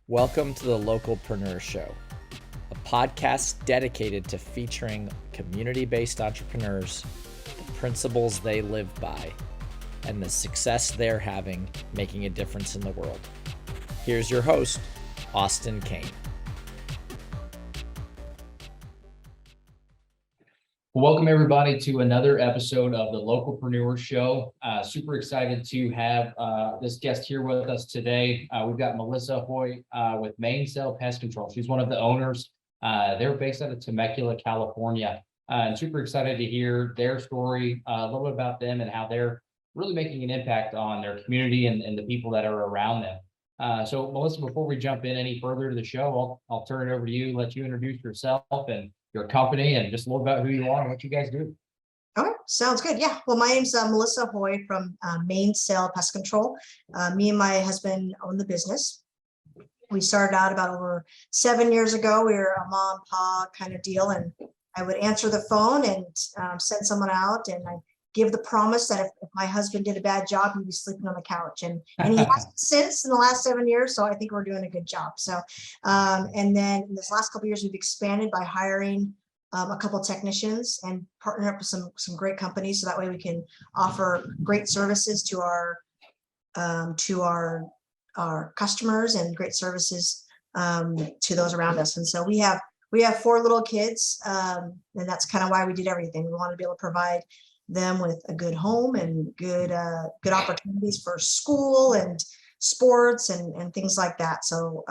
Welcome to the Localpreneur Show, a podcast dedicated to featuring community-based entrepreneurs, the principles they live by, and the success they're having making a difference in the world. Here's your host, Austin Kane. Welcome everybody to another episode of the Localpreneur Show. Super excited to have this guest here with us today. We've got Melissa Hoy with Pest Control. She's one of the owners. They're based out of Temecula, California. And super excited to hear their story, a little bit about them and how they're really making an impact on their community and the people that are around them. So Melissa, before we jump in any further to the show, I'll turn it over to you, let you introduce yourself and your company and just a little about who you are and what you guys do. All right, sounds good. Yeah, well, my name's Melissa Hoy from Pest Control. Me and my husband own the business. We started out about over 7 years ago. We were a mom and pop kind of deal, and I would answer the phone and send someone out, and I give the promise that if my husband did a bad job, he'd be sleeping on the couch, and he has since in the last 7 years. So I think we're doing a good job. So, and then in this last couple of years, we've expanded by hiring a couple of technicians and partner up with some great companies. So that way we can offer great services to our customers and great services to those around us. And so we have 4 little kids, and that's kind of why we did everything. We want to be able to provide them with a good home and good opportunities for school and sports and things like that. So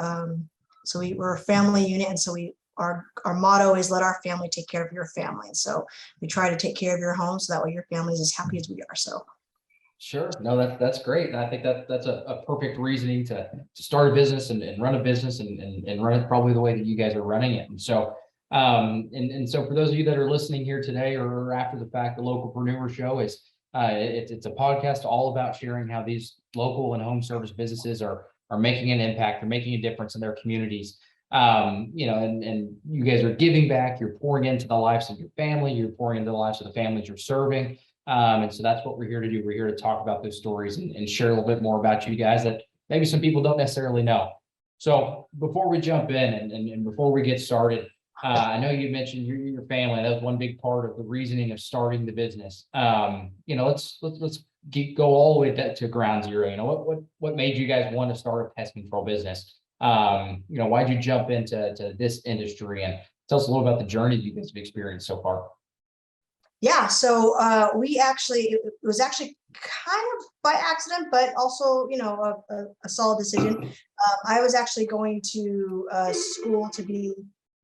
we're a family unit, and so our motto is let our family take care of your family. And so we try to take care of your home so that way your family is as happy as we are. So sure, no, that's great, and I think that's a perfect reasoning to start a business and run a business and run it probably the way that you guys are running it. And so and so for those of you that are listening here today or after the fact, the Localpreneur Show is it's a podcast all about sharing how these local and home service businesses are making an impact, they're making a difference in their communities. And you guys are giving back, you're pouring into the lives of your family, you're pouring into the lives of the families you're serving. And so that's what we're here to do. We're here to talk about those stories and share a little bit more about you guys that maybe some people don't necessarily know. So before we jump in and before we get started, I know you mentioned your family. That was one big part of the reasoning of starting the business. Let's go all the way to ground zero. What made you guys want to start a pest control business? Why'd you jump into this industry, and tell us a little about the journey you guys have experienced so far. Yeah, so it was actually kind of by accident, but also, a solid decision. I was actually going to school to be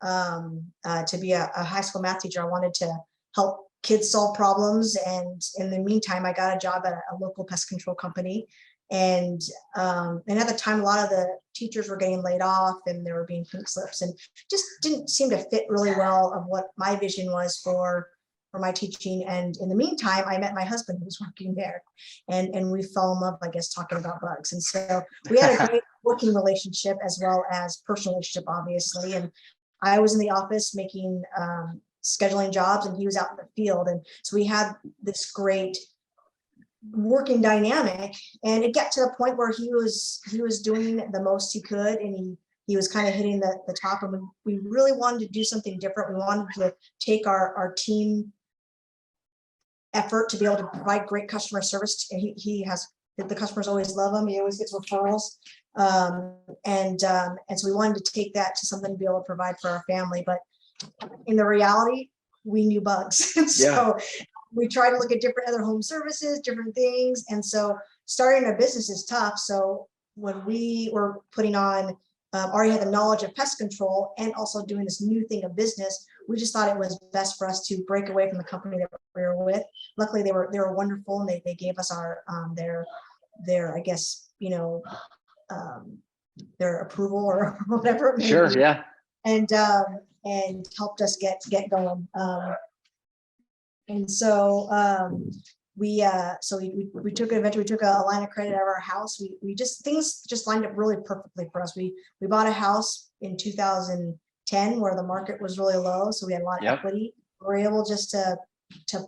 a high school math teacher. I wanted to help kids solve problems, and in the meantime, I got a job at a local pest control company. And at the time, a lot of the teachers were getting laid off, and they were being pink slips, and just didn't seem to fit really well of what my vision was for my teaching. And in the meantime, I met my husband who was working there, and we fell in love, I guess, talking about bugs. And so we had a great working relationship as well as personal relationship, obviously. And I was in the office making scheduling jobs, and he was out in the field. And so we had this great working dynamic, and it got to the point where he was doing the most he could, and he was kind of hitting the top, and we really wanted to do something different. We wanted to take our team effort to be able to provide great customer service. And the customers always love him. He always gets referrals. And so we wanted to take that to something to be able to provide for our family. But in the reality, we knew bugs. So we tried to look at different other home services, different things. And so starting a business is tough. So when we were putting on, already had the knowledge of pest control and also doing this new thing of business, we just thought it was best for us to break away from the company that we were with. Luckily, they were wonderful, and they gave us their I guess, their approval or whatever. Sure, yeah. And helped us get going. And so we took advantage. We took a line of credit out of our house. Things just lined up really perfectly for us. We bought a house in 2010 where the market was really low, so we had a lot of equity. We were able just to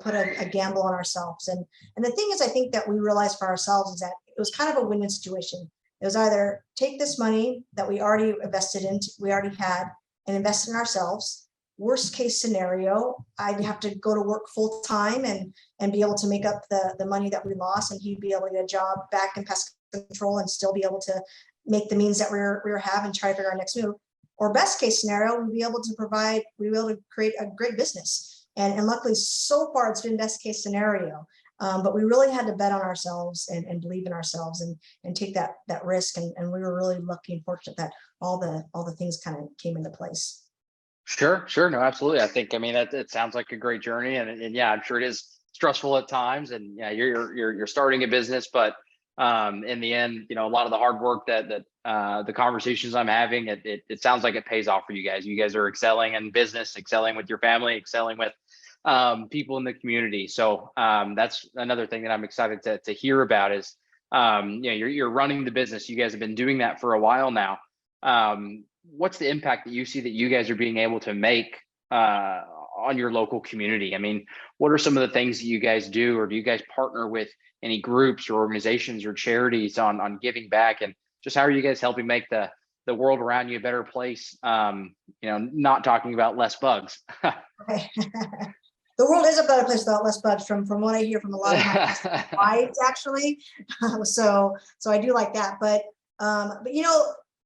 put a gamble on ourselves. And the thing is, I think that we realized for ourselves is that it was kind of a win-win situation. It was either take this money that we already invested in, we already had, and invest in ourselves. Worst case scenario, I'd have to go to work full time and be able to make up the money that we lost, and he'd be able to get a job back in pest control and still be able to make the means that we were having, try to figure our next move. Or best case scenario, we'd be able to create a great business. And luckily, so far, it's been best case scenario. But we really had to bet on ourselves and believe in ourselves and take that risk. And we were really lucky and fortunate that all the things kind of came into place. Sure. No, absolutely. I think, I mean, that it sounds like a great journey, and yeah, I'm sure it is stressful at times, and yeah, you're starting a business, but in the end, a lot of the hard work that the conversations I'm having, it sounds like it pays off for you guys. You guys are excelling in business, excelling with your family, excelling with people in the community. So that's another thing that I'm excited to hear about is, you're running the business. You guys have been doing that for a while now. What's the impact that you see that you guys are being able to make on your local community? I mean, what are some of the things that you guys do, or do you guys partner with any groups or organizations or charities on giving back? And just how are you guys helping make the world around you a better place? Not talking about less bugs. Okay. The world is a better place without less bugs, from what I hear from a lot of my wives, actually. So I do like that, but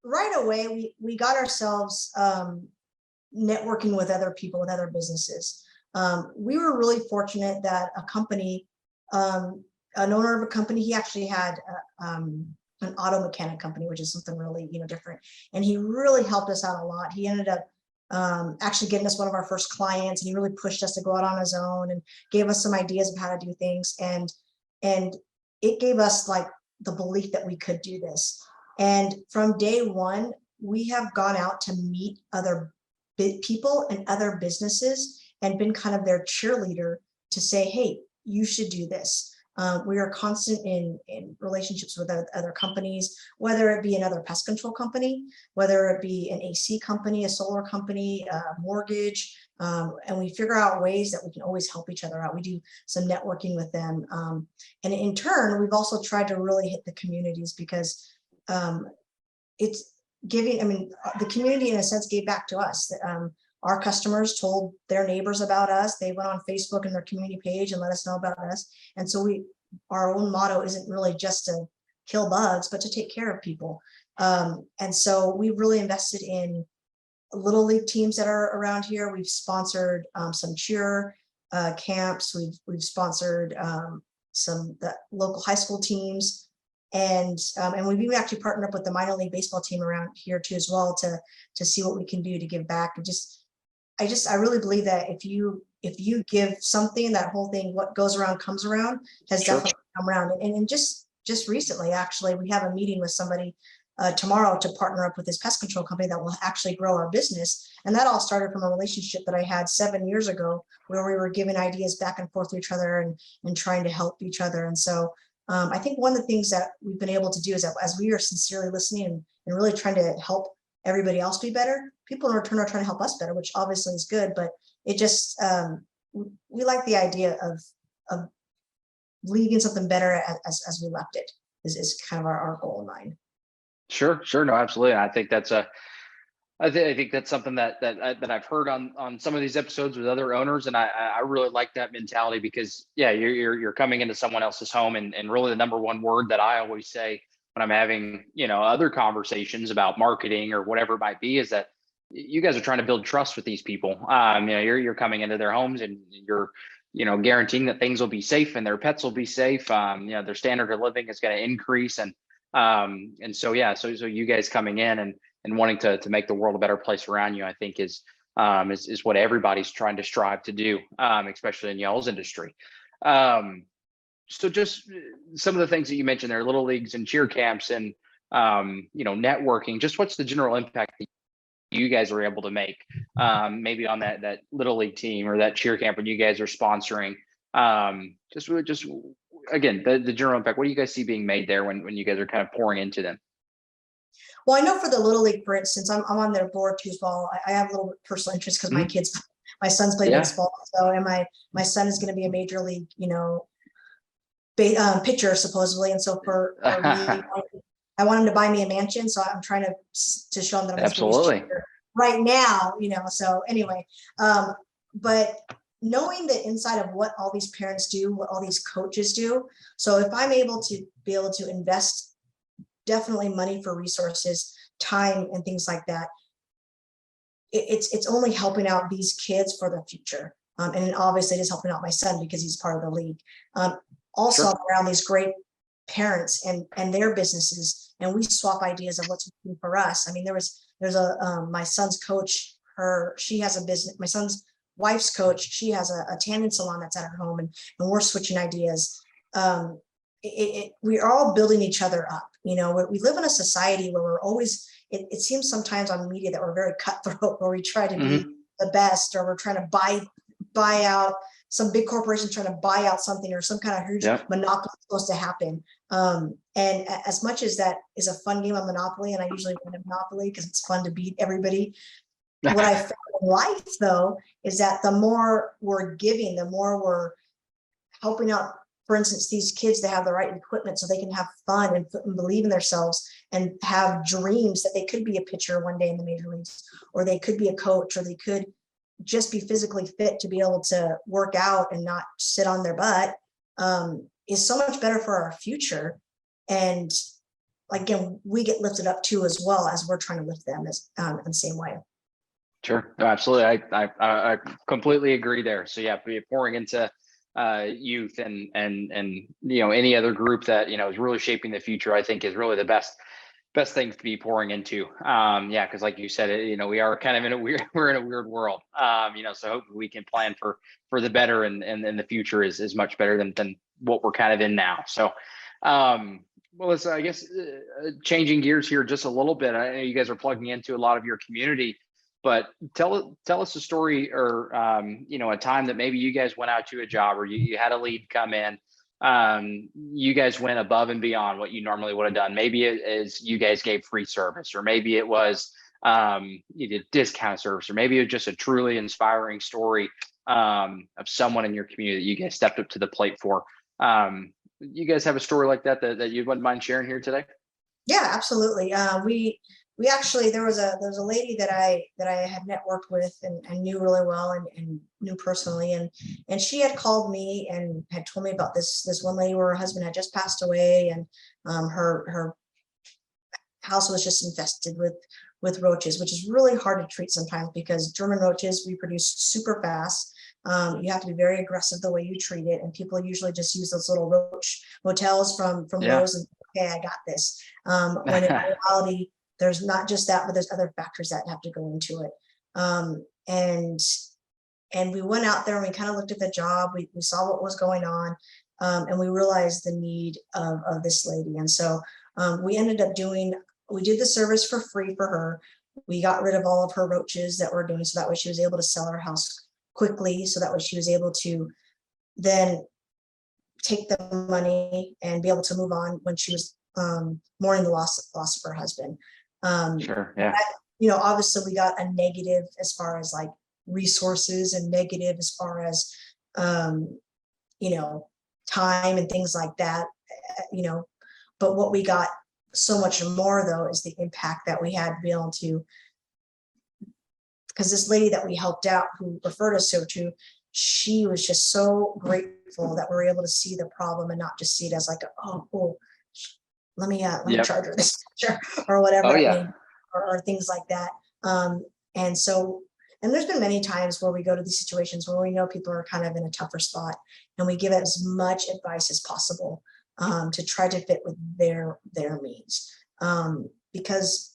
right away we got ourselves networking with other people, with other businesses. We were really fortunate that a company, an owner of a company, he actually had an auto mechanic company, which is something really different, and he really helped us out a lot. He ended up actually getting us one of our first clients, and he really pushed us to go out on his own and gave us some ideas of how to do things, and it gave us like the belief that we could do this. And from day one, we have gone out to meet other people and other businesses and been kind of their cheerleader to say, hey, you should do this. We are constant in relationships with other companies, whether it be another pest control company, whether it be an AC company, a solar company, a mortgage, and we figure out ways that we can always help each other out. We do some networking with them. And in turn, we've also tried to really hit the communities, because it's giving, I mean, the community in a sense gave back to us. Our customers told their neighbors about us. They went on Facebook and their community page and let us know about us. And so our own motto isn't really just to kill bugs, but to take care of people. And so we've really invested in little league teams that are around here. We've sponsored some cheer camps. We've sponsored the local high school teams. And we've even actually partnered up with the minor league baseball team around here too, as well, to see what we can do to give back. And I really believe that if you give something, that whole thing, what goes around comes around, has definitely come around. And just recently, actually, we have a meeting with somebody tomorrow to partner up with this pest control company that will actually grow our business. And that all started from a relationship that I had 7 years ago, where we were giving ideas back and forth to each other and trying to help each other. And so I think one of the things that we've been able to do is that as we are sincerely listening and really trying to help everybody else be better, people in return are trying to help us better, which obviously is good, but it just, we like the idea of leaving something better as we left it is kind of our goal in mind. Sure. No, absolutely. I think that's I think that's something that I've heard on some of these episodes with other owners, and I really like that mentality, because yeah, you're coming into someone else's home, and really the number one word that I always say when I'm having other conversations about marketing or whatever it might be is that you guys are trying to build trust with these people. You're coming into their homes, and you're guaranteeing that things will be safe and their pets will be safe. Their standard of living is going to increase, and so yeah, so you guys coming in and wanting to make the world a better place around you, I think is what everybody's trying to strive to do, especially in y'all's industry. So just some of the things that you mentioned there, little leagues and cheer camps and networking, just what's the general impact that you guys are able to make, maybe on that little league team or that cheer camp when you guys are sponsoring, just again, the general impact, what do you guys see being made there when you guys are kind of pouring into them? Well, I know for the Little League, for instance, I'm on their board too as well. I have a little personal interest because my sons play baseball. So, and my son is going to be a major league, pitcher supposedly. And so for me, I want them to buy me a mansion. So I'm trying to show them that I'm as good as Absolutely. cheaper right now, so anyway, but knowing the inside of what all these parents do, what all these coaches do. So if I'm able to invest definitely money for resources, time, and things like that, it's only helping out these kids for the future. And obviously it is helping out my son because he's part of the league. Also, Sure. I'm around these great parents and their businesses, and we swap ideas of what's working for us. I mean, there's a my son's coach, she has a business. My son's wife's coach, she has a tanning salon that's at her home, and we're switching ideas. We're all building each other up. We live in a society where we're always, it seems sometimes on media that we're very cutthroat, where we try to be the best, or we're trying to buy out some big corporation, trying to buy out something, or some kind of huge monopoly supposed to happen. And as much as that is a fun game of Monopoly, and I usually win a Monopoly because it's fun to beat everybody, what I found in life, though, is that the more we're giving, the more we're helping out, for instance, these kids to have the right equipment so they can have fun and believe in themselves and have dreams that they could be a pitcher one day in the major leagues, or they could be a coach, or they could just be physically fit to be able to work out and not sit on their butt, is so much better for our future. And again, we get lifted up too, as well as we're trying to lift them as in the same way. Sure. No, absolutely. I completely agree there. So yeah, pouring into youth and any other group that is really shaping the future, I think is really the best things to be pouring into. Yeah, because like you said, we are kind of in a we're in a weird world. So hopefully we can plan for the better, and the future is much better than what we're kind of in now. So well, let's I guess changing gears here just a little bit. I know you guys are plugging into a lot of your community, but tell us a story, or a time that maybe you guys went out to a job, or you had a lead come in. You guys went above and beyond what you normally would have done. Maybe it is you guys gave free service, or maybe it was you did discount service, or maybe it was just a truly inspiring story of someone in your community that you guys stepped up to the plate for. You guys have a story like that you wouldn't mind sharing here today? Yeah, absolutely. We actually, there was a lady that I had networked with and knew really well and knew personally, and she had called me and had told me about this one lady where her husband had just passed away, and her house was just infested with roaches, which is really hard to treat sometimes because German roaches reproduce super fast. You have to be very aggressive the way you treat it, and people usually just use those little roach motels from Lowe's and okay, I got this. When in reality, there's not just that, but there's other factors that have to go into it. And we went out there and we kind of looked at the job. We saw what was going on, and we realized the need of this lady. And so we ended up we did the service for free for her. We got rid of all of her roaches that we're doing, so that way she was able to sell her house quickly. So that way she was able to then take the money and be able to move on when she was mourning the loss of her husband. Sure. Yeah. Obviously we got a negative as far as like resources, and negative as far as time and things like that. But what we got so much more though is the impact that we had to be able to, because this lady that we helped out who referred us to, she was just so grateful that we were able to see the problem and not just see it as like, let me charge her this or whatever. Oh yeah. Or things like that. And there's been many times where we go to these situations where we know people are kind of in a tougher spot, and we give as much advice as possible to try to fit with their means. Because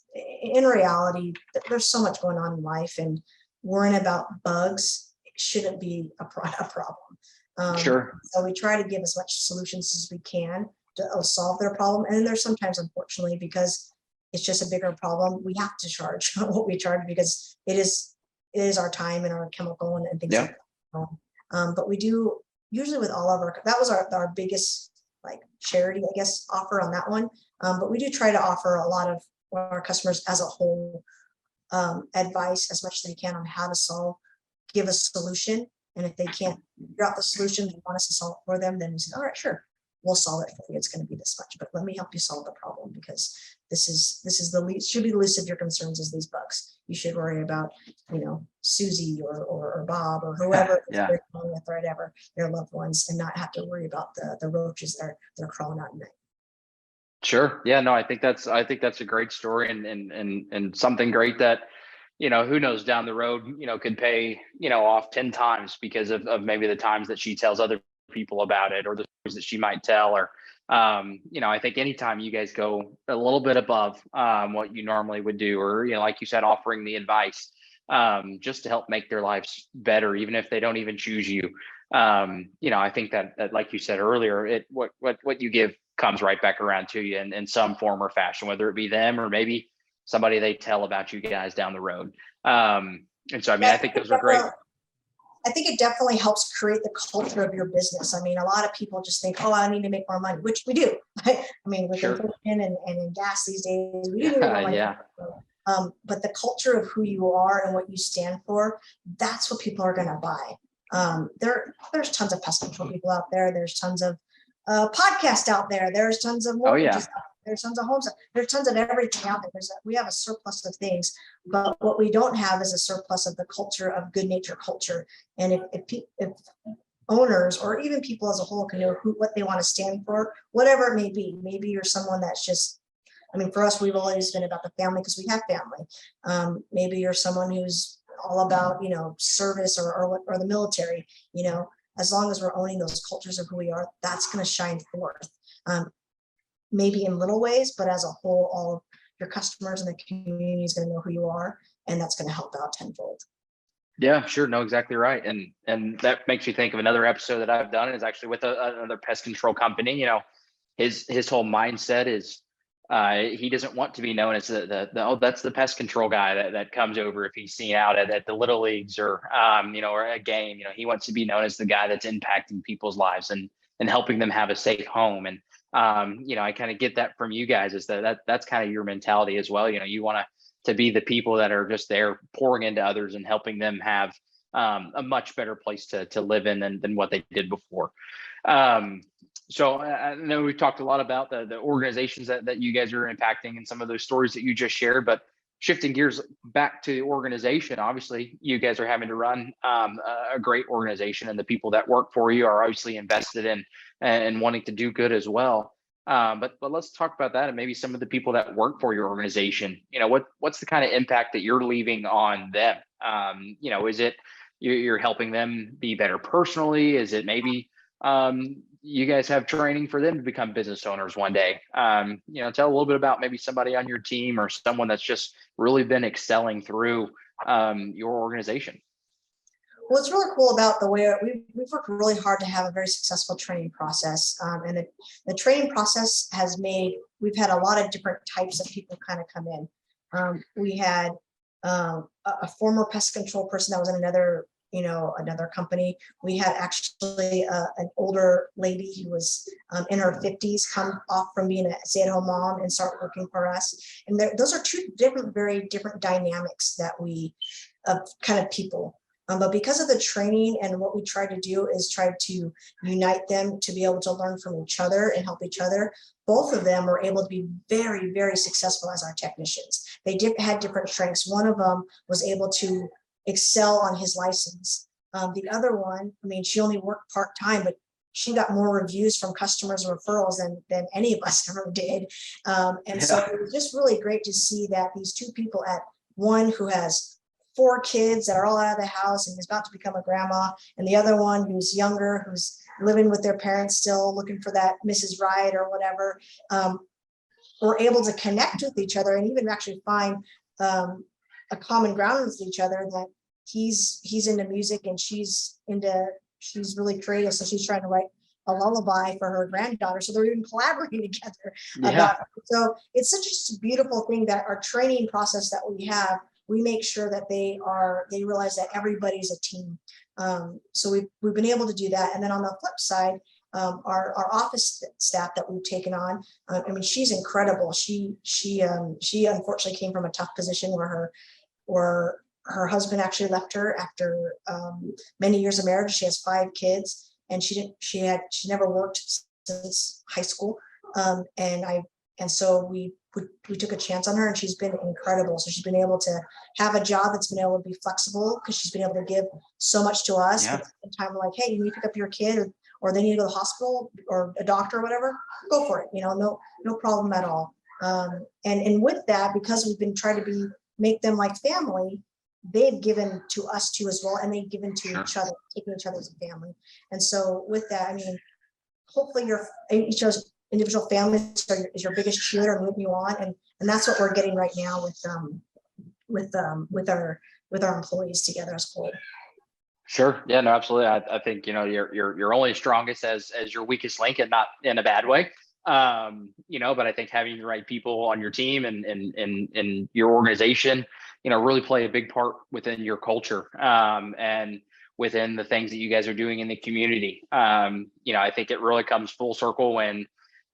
in reality, there's so much going on in life, and worrying about bugs shouldn't be a problem. Sure. So we try to give as much solutions as we can to solve their problem. And there's sometimes, unfortunately, because it's just a bigger problem, we have to charge what we charge because it is our time and our chemical and things like that. But we do usually with all of that was our biggest like charity, I guess, offer on that one. But we do try to offer a lot of our customers as a whole advice as much as they can on how to give a solution. And if they can't figure out the solution, they want us to solve it for them, then we say, all right, sure. we'll solve it for you. It's going to be this much, but let me help you solve the problem, because this is the least, should be the least of your concerns is these bugs. You should worry about, Susie or Bob or whoever Yeah. they're dealing with, or whatever, their loved ones, and not have to worry about the roaches they're crawling out at night. Sure. Yeah, no, I think that's a great story, and something great that, who knows, down the road, could pay, off 10 times because of maybe the times that she tells other people about it, or the stories that she might tell, or I think anytime you guys go a little bit above what you normally would do, or, like you said, offering the advice just to help make their lives better, even if they don't even choose you. I think that like you said earlier, what you give comes right back around to you in some form or fashion, whether it be them or maybe somebody they tell about you guys down the road. And so, I mean, I think those are great. I think it definitely helps create the culture of your business. I mean, a lot of people just think, oh, I need to make more money, which we do. I mean, with Sure. inflation and in gas these days, we do need more money. Yeah. But the culture of who you are and what you stand for, that's what people are going to buy. There's tons of pest control people out there. There's tons of podcasts out there. There's tons of mortgages out there. There's tons of homes. There's tons of everything out there. We have a surplus of things, but what we don't have is a surplus of the culture of good nature culture. And if owners or even people as a whole can know what they want to stand for, whatever it may be, maybe you're someone that's just, I mean, for us, we've always been about the family because we have family. Maybe you're someone who's all about, service or the military, as long as we're owning those cultures of who we are, that's going to shine forth. Maybe in little ways, but as a whole, all of your customers and the community is going to know who you are, and that's going to help out tenfold. Yeah, sure. No, exactly right. And that makes me think of another episode that I've done is actually with another pest control company. His whole mindset is he doesn't want to be known as the that's the pest control guy that comes over if he's seen out at the little leagues or or a game. He wants to be known as the guy that's impacting people's lives and helping them have a safe home. And I kind of get that from you guys, is that's kind of your mentality as well. You want to be the people that are just there pouring into others and helping them have a much better place to live in than what they did before. So I know we've talked a lot about the organizations that you guys are impacting and some of those stories that you just shared, but shifting gears back to the organization, obviously you guys are having to run a great organization, and the people that work for you are obviously invested in and wanting to do good as well. But let's talk about that, and maybe some of the people that work for your organization. What's the kind of impact that you're leaving on them? Is it you're helping them be better personally? Is it maybe you guys have training for them to become business owners one day? Tell a little bit about maybe somebody on your team or someone that's just really been excelling through your organization. What's really cool about the way we've worked really hard to have a very successful training process, and the training process we've had a lot of different types of people kind of come in. We had a former pest control person that was in another company. We had actually an older lady who was in her 50s come off from being a stay-at-home mom and start working for us. And those are two very different dynamics that kind of people. But because of the training and what we try to do is try to unite them to be able to learn from each other and help each other. Both of them were able to be very, very successful as our technicians. They had different strengths. One of them was able to excel on his license. The other one, I mean, she only worked part-time, but she got more reviews from customers and referrals than any of us ever did. So it was just really great to see that these two people, at one who has 4 kids that are all out of the house and is about to become a grandma, and the other one who's younger, who's living with their parents still, looking for that Mrs. Right or whatever, were able to connect with each other and even actually find a common ground with each other, that he's into music and she's really creative. So she's trying to write a lullaby for her granddaughter. So they're even collaborating together. So it's such a beautiful thing that our training process that we have, we make sure that they realize that everybody's a team. So we've been able to do that. And then on the flip side, our office staff that we've taken on, I mean, she's incredible. She unfortunately came from a tough position where her husband actually left her after many years of marriage. She has 5 kids, and she never worked since high school. And so we took a chance on her, and she's been incredible. So she's been able to have a job that's been able to be flexible, because she's been able to give so much to us. Yeah. But at the same time, we're like, hey, you need to pick up your kid, or they need to go to the hospital or a doctor or whatever, go for it. No problem at all. And with that, because we've been trying to make them like family, they've given to us too as well, and they've given to each other, taking each other as a family. And so with that, I mean, hopefully each of those individual families is your biggest cheerleader and moving you on, and that's what we're getting right now with our employees together as a whole. Sure. Yeah, no, absolutely. I think, you're only strongest as your weakest link, and not in a bad way. But I think having the right people on your team and your organization, really play a big part within your culture, and within the things that you guys are doing in the community. I think it really comes full circle when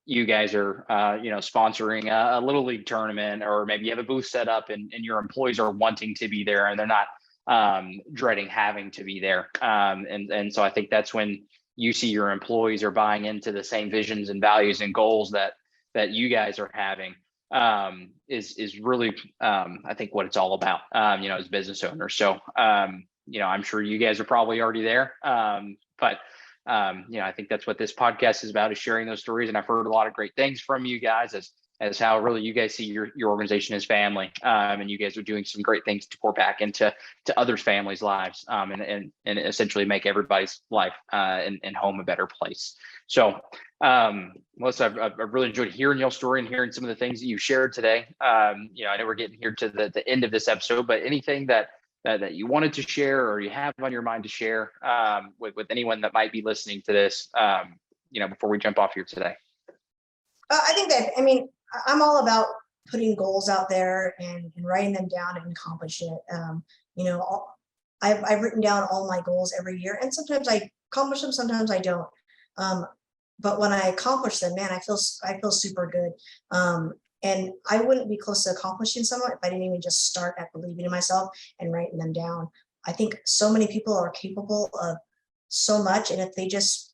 you guys are, sponsoring a little league tournament, or maybe you have a booth set up and your employees are wanting to be there and they're not dreading having to be there. And so I think that's when you see your employees are buying into the same visions and values and goals that you guys are having, is really, I think, what it's all about, as business owners. So, I'm sure you guys are probably already there. But I think that's what this podcast is about, is sharing those stories. And I've heard a lot of great things from you guys as how really you guys see your organization as family. And you guys are doing some great things to pour back into others' families' lives, and essentially make everybody's life and home a better place. So, Melissa, I've really enjoyed hearing your story and hearing some of the things that you shared today. I know we're getting here to the end of this episode, but anything that you wanted to share, or you have on your mind to share with anyone that might be listening to this, before we jump off here today? I think that, I'm all about putting goals out there and writing them down and accomplish it. I've written down all my goals every year, and sometimes I accomplish them, sometimes I don't. But when I accomplish them, man, I feel super good. And I wouldn't be close to accomplishing someone if I didn't even just start at believing in myself and writing them down. I think so many people are capable of so much, and if they just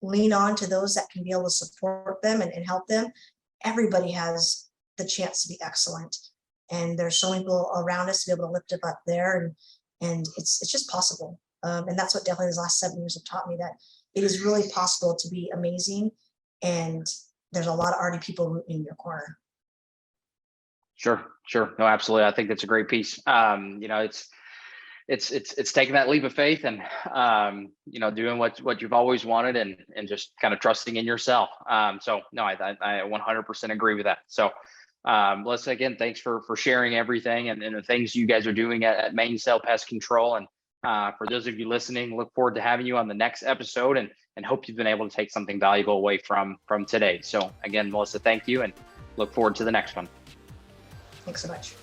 lean on to those that can be able to support them and help them, everybody has the chance to be excellent. And there's so many people around us to be able to lift them up there, and it's just possible. And that's what definitely these last 7 years have taught me, that it is really possible to be amazing, and there's a lot of already people rooting in your corner. Sure. No, absolutely. I think that's a great piece. It's taking that leap of faith and, doing what you've always wanted, and just kind of trusting in yourself. So no, I 100% agree with that. So, Melissa, again, thanks for sharing everything and the things you guys are doing at Mainsail Pest Control. And for those of you listening, look forward to having you on the next episode, and hope you've been able to take something valuable away from today. So again, Melissa, thank you, and look forward to the next one. Thanks so much.